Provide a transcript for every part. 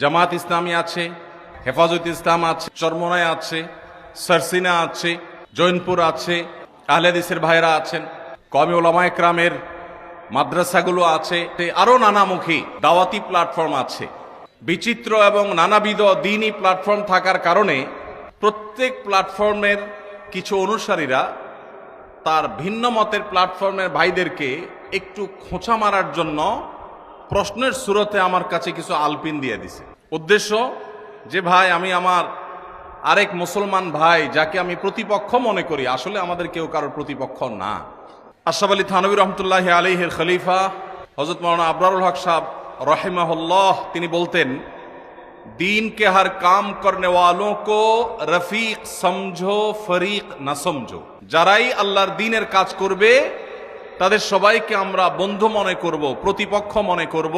জামাত ইসলামী আছে, হেফাজত ইসলাম আছে, চরমনায় আছে, সারসিনা আছে, জৈনপুর আছে, আহলে হাদিসের ভাইরা আছেন, কওমি উলামায়ে কেরামের মাদ্রাসাগুলো আছে, আরো নানামুখী দাওয়াতি প্ল্যাটফর্ম আছে। বিচিত্র এবং নানাবিধ দ্বীনি প্ল্যাটফর্ম থাকার কারণে প্রত্যেক প্ল্যাটফর্মের কিছু অনুসারীরা তার ভিন্ন মতের প্ল্যাটফর্মের ভাইদেরকে একটু খোঁচা মারার জন্য প্রশ্নের সুরতে আমার কাছে কিছু আলপিন দিয়ে দিছে। উদ্দেশ্য যে ভাই, আমি আমার আরেক মুসলমান ভাই যাকে আমি প্রতিপক্ষ মনে করি, আসলে আমাদের কেউ কারোর প্রতিপক্ষ না। আশরাফ আলী থানভী রহমতুল্লাহি আলাইহির খলিফা হযরত মাওলানা আবরারুল হক সাহেব রাহিমাহুল্লাহ তিনি বলতেন, दीन के हर काम करने वालों को रफीक समझो फरीक ना समझो। যারাই আল্লাহর দ্বীনের কাজ করবে তাদের সবাইকে আমরা বন্ধু মনে করব, প্রতিপক্ষ মনে করব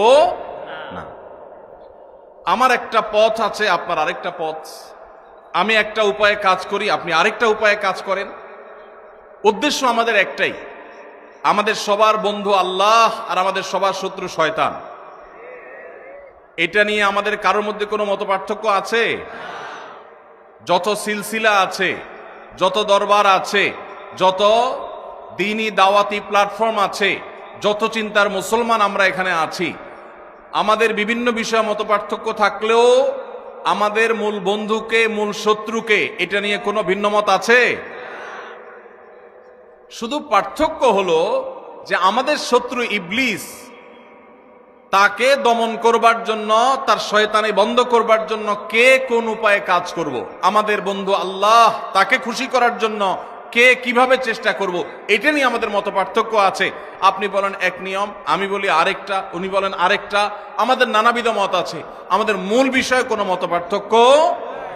না। আমার একটা পথ আছে, আপনার আরেকটা পথ। আমি একটা উপায়ে কাজ করি, আপনি আরেকটা উপায়ে কাজ করেন। উদ্দেশ্য আমাদের একটাই, আমাদের সবার বন্ধু আল্লাহ আর আমাদের সবার শত্রু শয়তান। এটা নিয়ে আমাদের কারোর মধ্যে কোনো মতপার্থক্য আছে? যত সিলসিলা আছে, যত দরবার আছে, যত দ্বীনি দাওয়াতি প্ল্যাটফর্ম আছে, যত চিন্তার মুসলমান আমরা এখানে আছি, আমাদের বিভিন্ন বিষয়ে মতপার্থক্য থাকলেও আমাদের মূল বন্ধুকে, মূল শত্রুকে এটা নিয়ে কোনো ভিন্ন মত আছে? শুধু পার্থক্য হলো যে আমাদের শত্রু ইবলিস, তাকে দমন করবার জন্য, তার শয়তানি বন্ধ করবার জন্য কে কোন উপায়ে কাজ করব। আমাদের বন্ধু আল্লাহ, তাকে খুশি করার জন্য কে কিভাবে চেষ্টা করব, এটা নিয়ে আমাদের মত পার্থক্য আছে। আপনি বলেন এক নিয়ম, আমি বলি আরেকটা, উনি বলেন আরেকটা, আমাদের নানাবিধ মত আছে, আমাদের মূল বিষয়ে কোনো মত পার্থক্য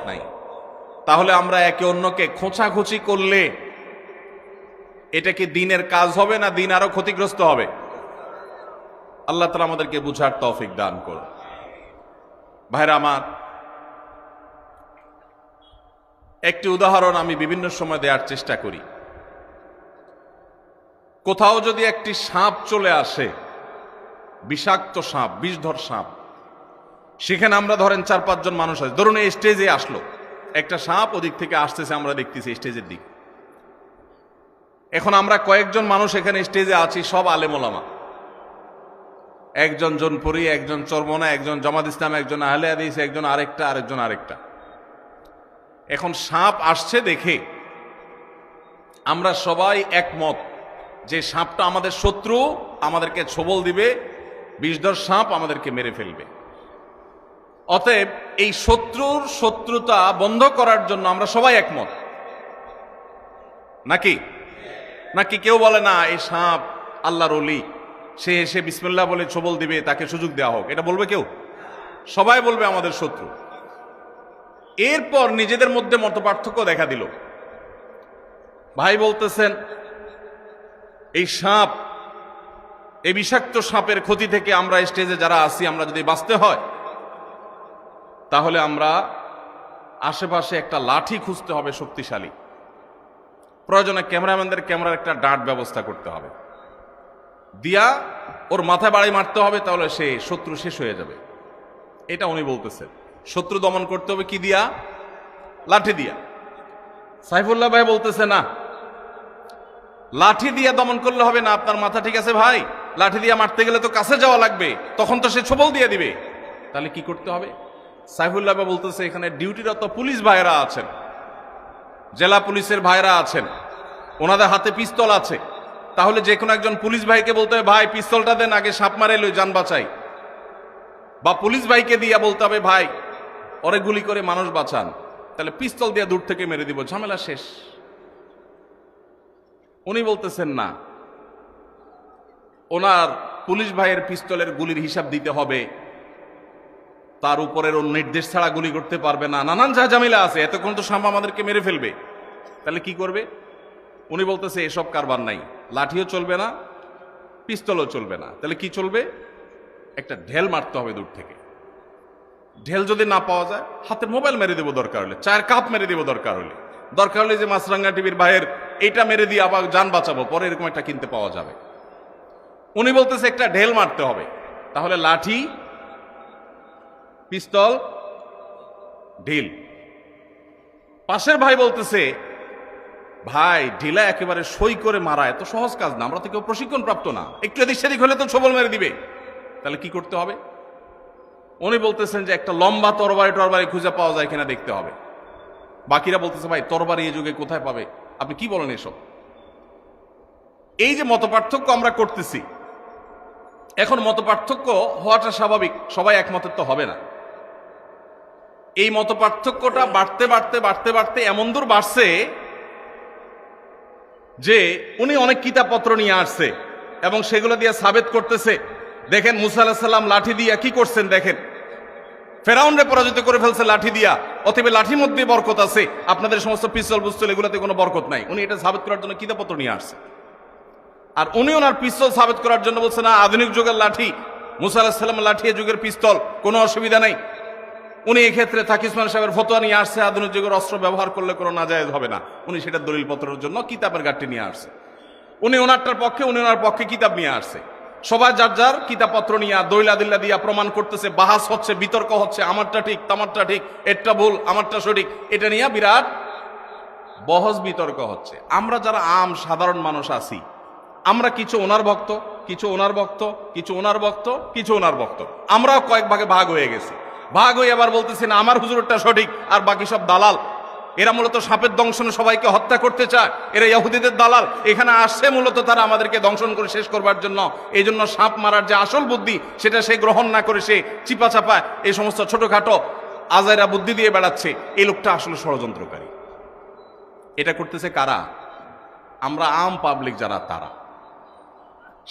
নাই। তাহলে আমরা একে অন্যকে খোঁচাখুচি করলে এটা কি দ্বীনের কাজ হবে না দ্বীন আরো ক্ষতিগ্রস্ত হবে? আল্লাহ তাআলা আমাদেরকে বুঝার তৌফিক দান করুন। ভাইরা আমার, একটি উদাহরণ আমি বিভিন্ন সময় দেওয়ার চেষ্টা করি। কোথাও যদি একটি সাপ চলে আসে, বিষাক্ত সাপ, বিষধর সাপ, সেখানে আমরা ধরেন 4-5 জন মানুষ আছে, ধরুন এই স্টেজে আসলো একটা সাপ, ওদিক থেকে আসতেছে, আমরা দেখতেছি স্টেজের দিক। এখন আমরা কয়েকজন মানুষ এখানে স্টেজে আছি, সব আলেম ওলামা, একজন জোনপুরি, একজন চরমনা, একজন জামাত ইসলাম, একজন আহলে হাদিস, একজন আরেকটা। এখন সাপ আসছে দেখে আমরা সবাই একমত যে সাপটা আমাদের শত্রু, আমাদেরকে ছোবল দিবে, বিষধর সাপ আমাদেরকে মেরে ফেলবে। অতএব এই শত্রুর শত্রুতা বন্ধ করার জন্য আমরা সবাই একমত, নাকি কেউ বলে না এই সাপ আল্লাহর ওলি, সে এসে বিসমিল্লাহ বলে ছোবল দিবে, তাকে সুযোগ দেওয়া হোক, এটা বলবে কেউ? সবাই বলবে আমাদের শত্রু। এরপর নিজেদের মধ্যে মতপার্থক্য দেখা দিল। ভাই বলতেছেন এই সাপ, এই বিষাক্ত সাপের ক্ষতি থেকে আমরা স্টেজে যারা আছি, আমরা যদি বাঁচতে হয় তাহলে আমরা আশেপাশে একটা লাঠি খুঁজতে হবে শক্তিশালী, প্রয়োজনে ক্যামেরাম্যানদের ক্যামেরার একটা ডার্ট ব্যবস্থা করতে হবে, দিয়া ওর মাথায় বাড়ি মারতে হবে, তাহলে সে শত্রু শেষ হয়ে যাবে। এটা উনি বলতেছেন। শত্রু দমন করতে হবে কি দিয়া? লাঠি দিয়া। সাইফুল্লাহ ভাই বলতেছে না, লাঠি দিয়া দমন করলে হবে না। আপনার মাথা ঠিক আছে ভাই, লাঠি দিয়া মারতে গেলে তো কাছে যাওয়া লাগবে, তখন তো সে ছোবল দিয়ে দিবে, তাহলে কি করতে হবে? সাইফুল্লাহ ভাই বলতেছে এখানে ডিউটিরত পুলিশ ভাইরা আছেন, জেলা পুলিশের ভাইরা আছেন, ওনাদের হাতে পিস্তল আছে, তাহলে যে কোনো একজন পুলিশ ভাইকে বলতে হবে ভাই পিস্তলটা দেন, আগে সাপ মারে লই, যান বাঁচাই। বা পুলিশ ভাইকে দিয়া বলতে হবে ভাই ওরে গুলি করে মানুষ বাঁচান, তাহলে পিস্তল দিয়ে দূর থেকে মেরে দিব, ঝামেলা শেষ। উনি বলতেছেন না, ওনার পুলিশ ভাইয়ের পিস্তলের গুলির হিসাব দিতে হবে, তার উপরের ওর নির্দেশ ছাড়া গুলি করতে পারবে না, নানান ঝামেলা আছে, এতক্ষণ তো সাপ আমাদেরকে মেরে ফেলবে, তাহলে কি করবে? উনি বলতেছে এসব কারবার নাই, লাঠিও চলবে না, পিস্তলও চলবে না, তাহলে কি চলবে? একটা ঢেল মারতে হবে দূর থেকে। ঢেল যদি না পাওয়া যায়, হাতের মোবাইল মেরে দেবো, দরকার হলে চায়ের কাপ মেরে দেবো, দরকার হলে যে মাছরাঙ্গা টিভির ভাইয়ের এইটা মেরে দিয়ে আবার যান বাঁচাবো, পরে এরকম একটা কিনতে পাওয়া যাবে। উনি বলতেছে একটা ঢেল মারতে হবে, তাহলে লাঠি পিস্তল ঢিল। পাশের ভাই বলতেছে, ভাই ঢিলা একেবারে সই করে মারা এত সহজ কাজ না, আমরা তো কেউ প্রশিক্ষণ প্রাপ্ত না, একটু এদিক সেদিক হলে তো ছবল মেরে দিবে, তাহলে কি করতে হবে? উনি বলতেছেন যে একটা লম্বা তরবারি খুঁজে পাওয়া যায় কিনা দেখতে হবে। বাকিরা বলতেছে, ভাই তরবারি এই যুগে কোথায় পাবে, আপনি কি বলেন এসব? এই যে মতপার্থক্য আমরা করতেছি, এখন মতপার্থক্য হওয়াটা স্বাভাবিক, সবাই একমতের তো হবে না। এই মতপার্থক্যটা বাড়তে বাড়তে বাড়তে বাড়তে এমন দূর বাড়ছে যে উনি অনেক কিতাবপত্র নিয়ে আসছে এবং সেগুলো দিয়ে সাবেত করতেছে। দেখেন মুসা আলাইহিস সালাম লাঠি দিয়া কি করছেন, দেখেন ফেরাউনরে পরাজিত করে ফেলছে লাঠি দিয়া, অতএব লাঠির মধ্যে বরকত আছে, আপনাদের সমস্ত পিস্তল বুস্তল এগুলোতে কোনো বরকত নাই। উনি এটা সাবেত করার জন্য কিতাবপত্র নিয়ে আসছে। আর উনি ওনার পিস্তল সাবেত করার জন্য বলছে, না আধুনিক যুগের লাঠি, মুসা আলাইহিস সালামের লাঠি এ যুগের পিস্তল, কোনো অসুবিধা নাই। উনি এক্ষেত্রে তাকি উসমান সাহেবের ফতোয়া নিয়ে আসছে, আধুনিক যুগের অস্ত্র ব্যবহার করলে কোনো নাজায়েজ হবে না। উনি সেটা দলিল পত্রের জন্য কিতাবের গাঁটটি নিয়ে আসছে। উনি ওনারটার পক্ষে, উনি ওনার পক্ষে কিতাব নিয়ে আসছে। সবাই যার যার কিতাবপত্র নিয়ে দলিল আদিল্লা দিয়া প্রমাণ করতেছে, বাহাস হচ্ছে, বিতর্ক হচ্ছে, আমারটা ঠিক তামারটা ঠিক, এরটা ভুল আমারটা সঠিক, এটা নিয়ে বিরাট বহস বিতর্ক হচ্ছে। আমরা যারা আম সাধারণ মানুষ আছি, আমরা কিছু ওনার ভক্ত, কিছু ওনার ভক্ত, কিছু ওনার ভক্ত, কিছু ওনার ভক্ত, আমরাও কয়েক ভাগে ভাগ হয়ে গেছি। ভাগ হয়ে আবার বলতেছি না আমার হুজুরটা সঠিক আর বাকি সব দালাল। এরা মূলত সাপের দংশনে সবাইকে হত্যা করতে চায়, এরা ইহুদিদের দালাল। এখানে আসছে মূলত তারা আমাদেরকে দংশন করে শেষ করবার জন্য। এই জন্য সাপ মারার যে আসল বুদ্ধি সেটা সে গ্রহণ না করে সে চিপা চাপায় এই সমস্ত ছোটখাটো আজাইরা বুদ্ধি দিয়ে বেড়াচ্ছে। এই লোকটা আসলে ষড়যন্ত্রকারী। এটা করতেছে কারা? আমরা আম পাবলিক যারা, তারা।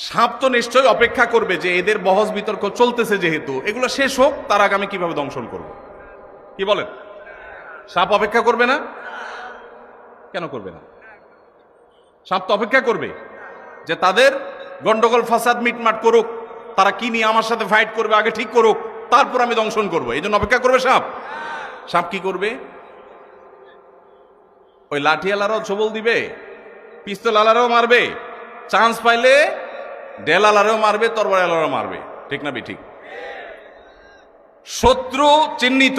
সাপ তো নিশ্চয়ই অপেক্ষা করবে যে এদের বহস বিতর্ক চলতেছে, যেহেতু এগুলো শেষ হোক তার আগে আমি কিভাবে দংশন করব। কি বলেন? সাপ অপেক্ষা করবে না? কেন করবে না? সাপ তো অপেক্ষা করবে যে তাদের গন্ডগোল ফাসাদ মিটমাট করুক, তারা কি নিয়ে আমার সাথে ফাইট করবে আগে ঠিক করুক, তারপর আমি দংশন করব। এই জন্য অপেক্ষা করবে সাপ। সাপ কি করবে? ওই লাঠিওয়ালারাও ছবল দিবে, পিস্তল আলারাও মারবে, চান্স পাইলে ডেলালারেও মারবে, তরবারিওয়ালারাও মারবে। ঠিক না ঠিক? শত্রু চিহ্নিত,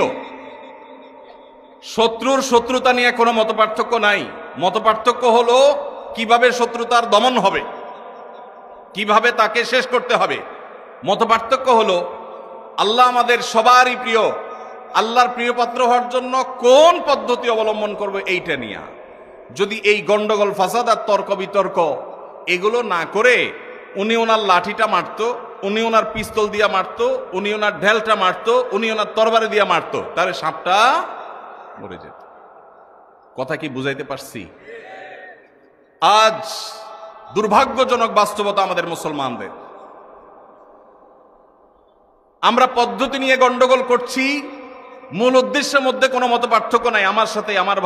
শত্রুর শত্রুতা নিয়ে কোনো মতপার্থক্য নাই। মতপার্থক্য হলো কিভাবে শত্রুতার দমন হবে, কিভাবে তাকে শেষ করতে হবে। মতপার্থক্য হলো আল্লাহ আমাদের সবারই প্রিয়, আল্লাহর প্রিয় পাত্র হওয়ার জন্য কোন পদ্ধতি অবলম্বন করবে এইটা নিয়ে। যদি এই গন্ডগোল ফাসাদ আর তর্ক বিতর্ক এগুলো না করে উনি ওনার লাঠিটা মারতো, উনি ওনার পিস্তল দিয়া মারতো, উনি ওনার ঢেলটা মারতো, উনি ওনার তরবারি দিয়া মারতো, তাহলে সাপটা মরে যেত। কথা কি বুঝাইতে পারছি? আজ দুর্ভাগ্যজনক বাস্তবতা আমাদের মুসলমানদের, আমরা পদ্ধতি নিয়ে গন্ডগোল করছি, মূল উদ্দেশ্যের মধ্যে কোনো মত পার্থক্য নাই। আমার সাথে আমার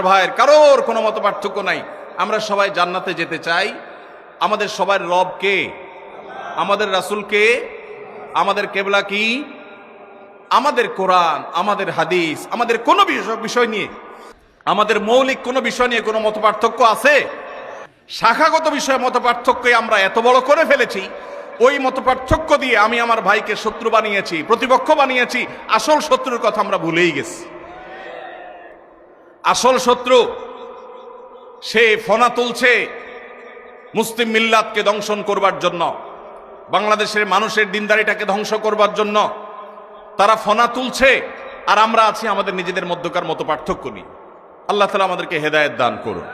ভাইয়ের কারোর কোনো মত পার্থক্য নাই। আমরা সবাই জান্নাতে যেতে চাই। আমাদের সবার রব কে? আমাদের রাসূল কে? আমাদের কেবলা কি? আমাদের কোরআন, আমাদের হাদিস, আমাদের কোনো বিষয় নিয়ে, আমাদের মৌলিক কোনো বিষয় নিয়ে কোনো মত পার্থক্য আছে? শাখাগত বিষয়ে মত পার্থক্যে আমরা এত বড় করে ফেলেছি, ওই মত পার্থক্য দিয়ে আমি আমার ভাইকে শত্রু বানিয়েছি, প্রতিপক্ষ বানিয়েছি। আসল শত্রুর কথা আমরা ভুলেই গেছি। আসল শত্রু সে ফনা তুলছে মুসলিম মিল্লাতকে দংশন করবার জন্য, বাংলাদেশের মানুষের দিনদারিটাকে ধ্বংস করবার জন্য তারা ফনা তুলছে, আর আমরা আছি আমাদের নিজেদের মধ্যকার মত পার্থক্য নিয়ে। আল্লাহ তাআলা আমাদেরকে হেদায়েত দান করুন।